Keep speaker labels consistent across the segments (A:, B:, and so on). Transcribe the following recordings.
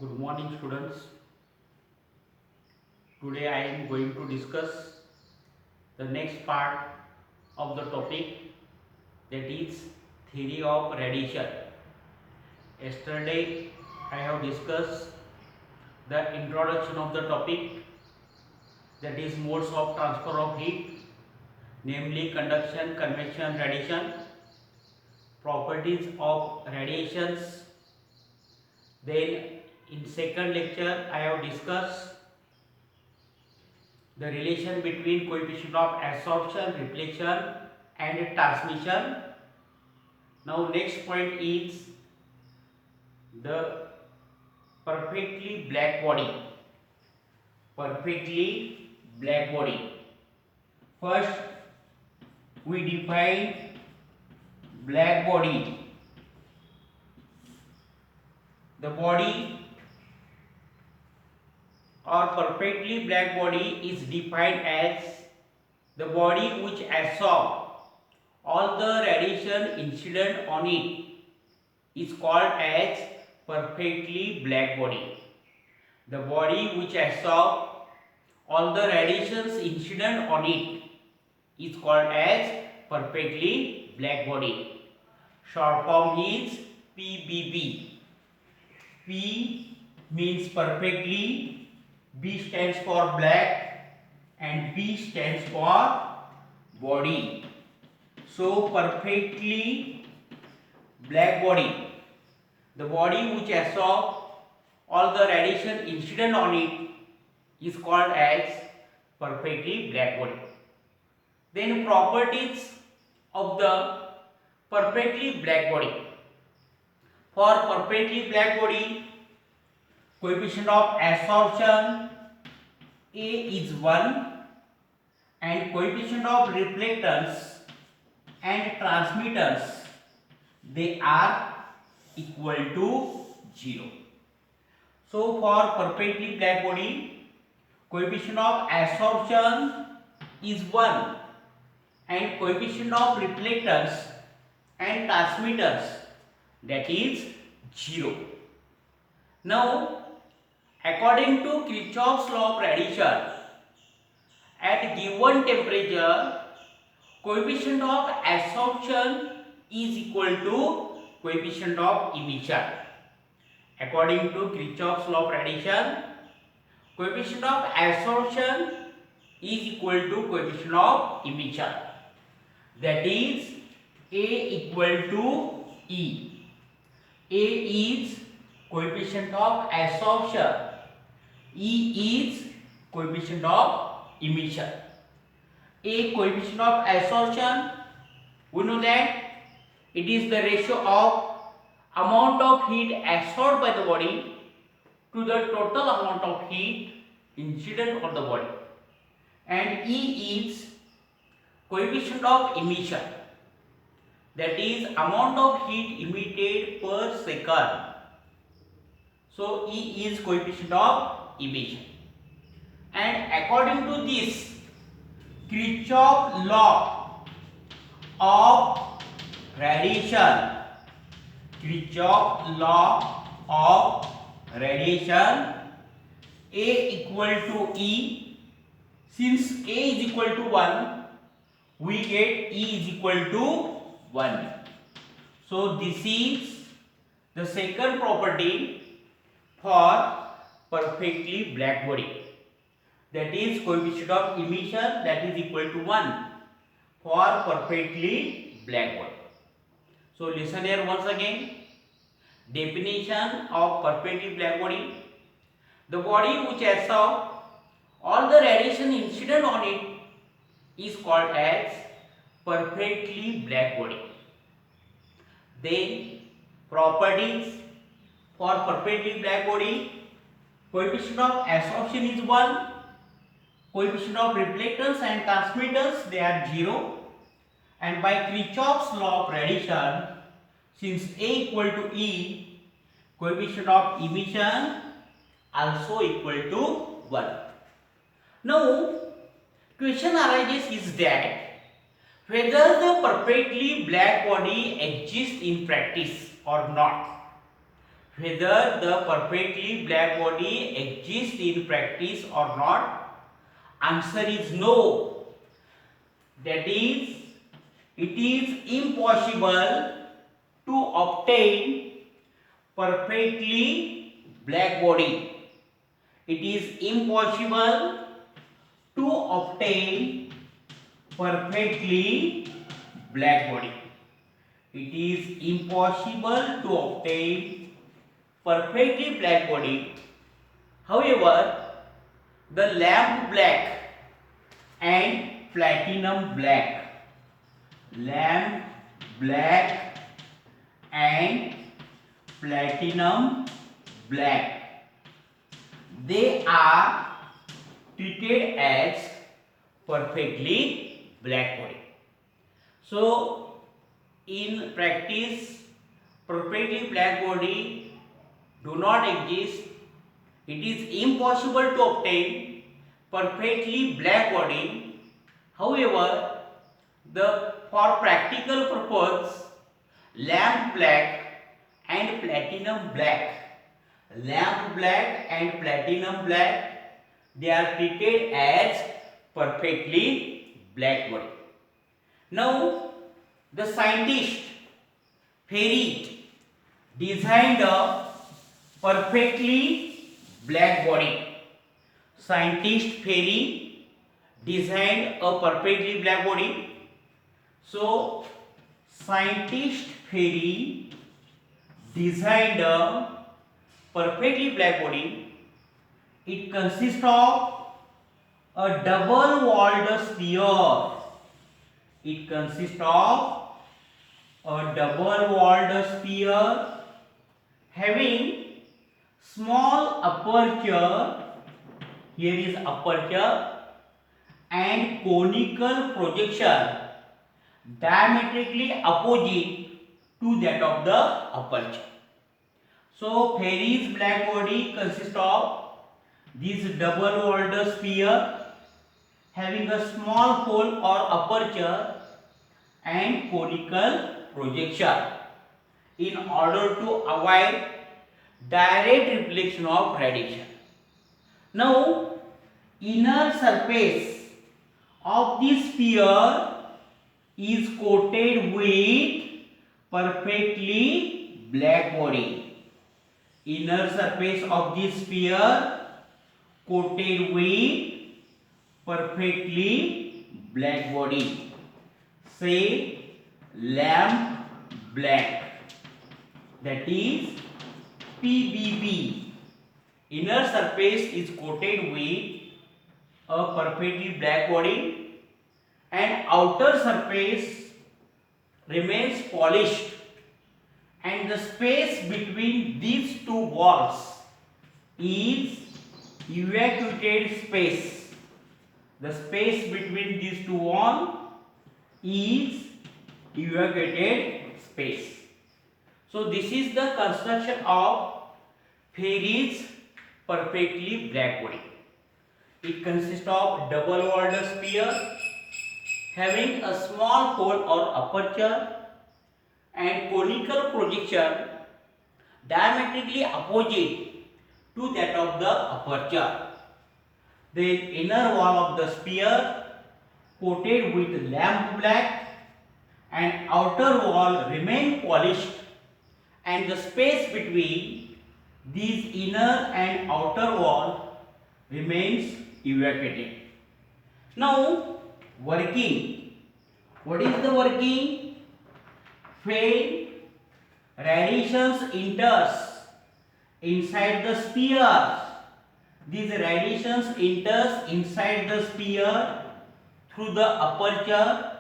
A: Good morning, students. Today I am going to discuss the next part of the topic, that is theory of radiation. Yesterday I have discussed the introduction of the topic, that is modes of transfer of heat, namely conduction, convection, radiation, properties of radiations. Then in second lecture I have discussed the relation between coefficient of absorption, reflection and transmission. Now next point is the perfectly black body. Perfectly black body. First we define black body. The body or perfectly black body is defined as the body which absorbs all the radiation incident on it is called as perfectly black body. The body which absorbs all the radiations incident on it is called as perfectly black body. Short form is PBB. P means perfectly, B stands for black and B stands for body. So perfectly black body, the body which absorbs all the radiation incident on it is called as perfectly black body. Then properties of the perfectly black body. For perfectly black body, coefficient of absorption A is 1 and coefficient of reflectance and transmittance, they are equal to 0. So for perfectly black body, coefficient of absorption is 1 and coefficient of reflectance and transmittance, that is 0. Now according to Kirchoff's law of radiation, at given temperature, coefficient of absorption is equal to coefficient of emission. According to Kirchoff's law of radiation, coefficient of absorption is equal to coefficient of emission. That is A equal to E. A is coefficient of absorption, E is coefficient of emission. A coefficient of absorption, we know that it is the ratio of amount of heat absorbed by the body to the total amount of heat incident on the body, and E is coefficient of emission, that is amount of heat emitted per second. So E is coefficient of emission, and according to this Kirchoff law of radiation, Kirchoff law of radiation, A equal to E. Since A is equal to 1, we get E is equal to 1. So this is the second property for perfectly black body, that is coefficient of emission, that is equal to 1 for perfectly black body. So listen here once again. Definition of perfectly black body: the body which absorbs all the radiation incident on it is called as perfectly black body. Then properties for perfectly black body: coefficient of absorption is 1, coefficient of reflectance and transmittance, they are 0, and by Kirchoff's law of radiation, since A equal to E, coefficient of emission also equal to 1. Now question arises is that whether the perfectly black body exists in practice or not. whether the perfectly black body exists in practice or not? Answer is no. That is, it is impossible to obtain perfectly black body. It is impossible to obtain perfectly black body. It is impossible to obtain perfectly black body. However, the lamp black and platinum black, lamp black and platinum black, they are treated as perfectly black body. So in practice, perfectly black body do not exist. It is impossible to obtain perfectly black body. However, for practical purpose, lamp black and platinum black, lamp black and platinum black, they are treated as perfectly black body. Now, the scientist Ferrit designed a perfectly black body. Scientist Ferrit designed a perfectly black body. So, scientist Ferrit designed a perfectly black body. It consists of a double-walled sphere. It consists of a double-walled sphere having small aperture, here is aperture, and conical projection diametrically opposite to that of the aperture. So Ferrit's black body consists of this double-walled sphere having a small hole or aperture and conical projection in order to avoid direct reflection of radiation. Now, inner surface of this sphere is coated with perfectly black body. Inner surface of this sphere coated with perfectly black body. Say lamp black, that is PBB. Inner surface is coated with a perfectly black body and outer surface remains polished, and the space between these two walls is evacuated space. The space between these two walls is evacuated space. So this is the construction of Ferrit's perfectly black body. It consists of double-walled sphere having a small hole or aperture and conical projection diametrically opposite to that of the aperture. The inner wall of the sphere coated with lamp black and outer wall remain polished, and the space between these inner and outer wall remains evacuated. Now, working. What is the working? When radiations enters inside the sphere, these radiations enters inside the sphere through the aperture.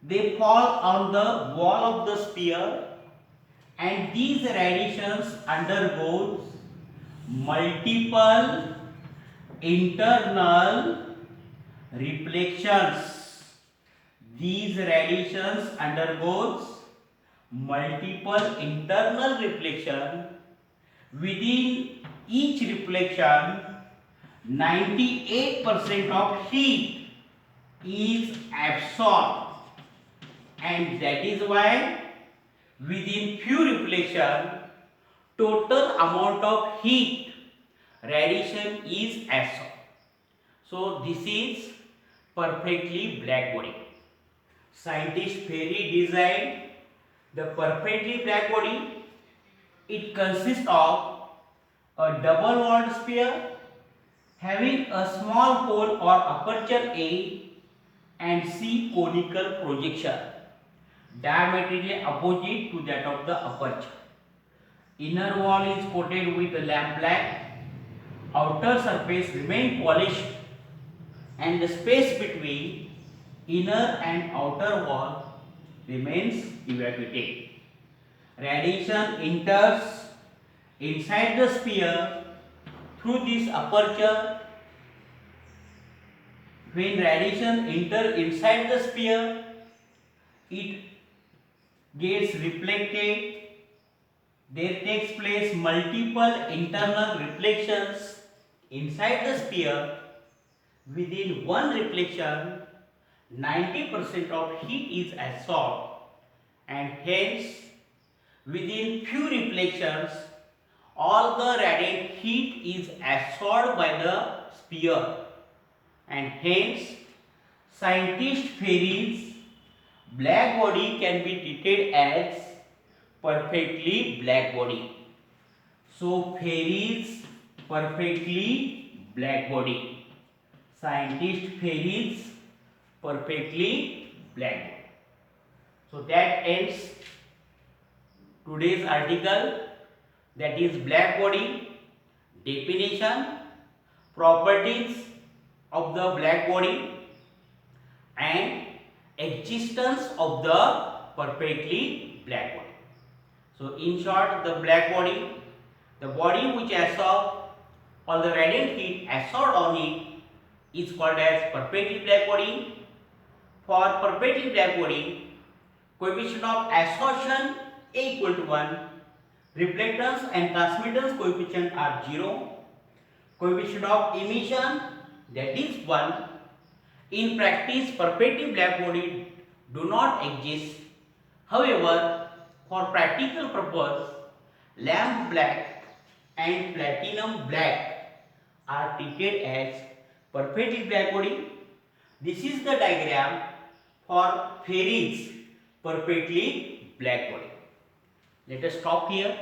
A: They fall on the wall of the sphere, and these radiations undergoes multiple internal reflections. These radiations undergoes multiple internal reflection. Within each reflection, 98% of heat is absorbed, and that is why within few reflection total amount of heat radiation is absorbed. So this is perfectly black body. Scientist Perry designed the perfectly black body. It consists of a double walled sphere having a small hole or aperture A and C conical projection diametrically opposite to that of the aperture. Inner wall is coated with lamp black. Outer surface remains polished and the space between inner and outer wall remains evacuated. Radiation enters inside the sphere through this aperture. When radiation enters inside the sphere, it gets reflected. There takes place multiple internal reflections inside the sphere. Within one reflection, 90% of heat is absorbed, and hence within few reflections all the radiant heat is absorbed by the sphere, and hence scientist Perry's black body can be treated as perfectly black body. So Perry's perfectly black body. Scientist Perry's perfectly black body. So that ends today's article, that is black body, definition, properties of the black body and existence of the perfectly black body. So in short, the black body, the body which absorbs all the radiant heat absorbed on it, is called as perfectly black body. For perfectly black body, coefficient of absorption A equal to 1, reflectance and transmittance coefficient are 0, coefficient of emission, that is 1. In practice, perfectly black body do not exist. However, for practical purpose, lamp black and platinum black are treated as perfectly black body. This is the diagram for Perry's perfectly black body. Let us stop here.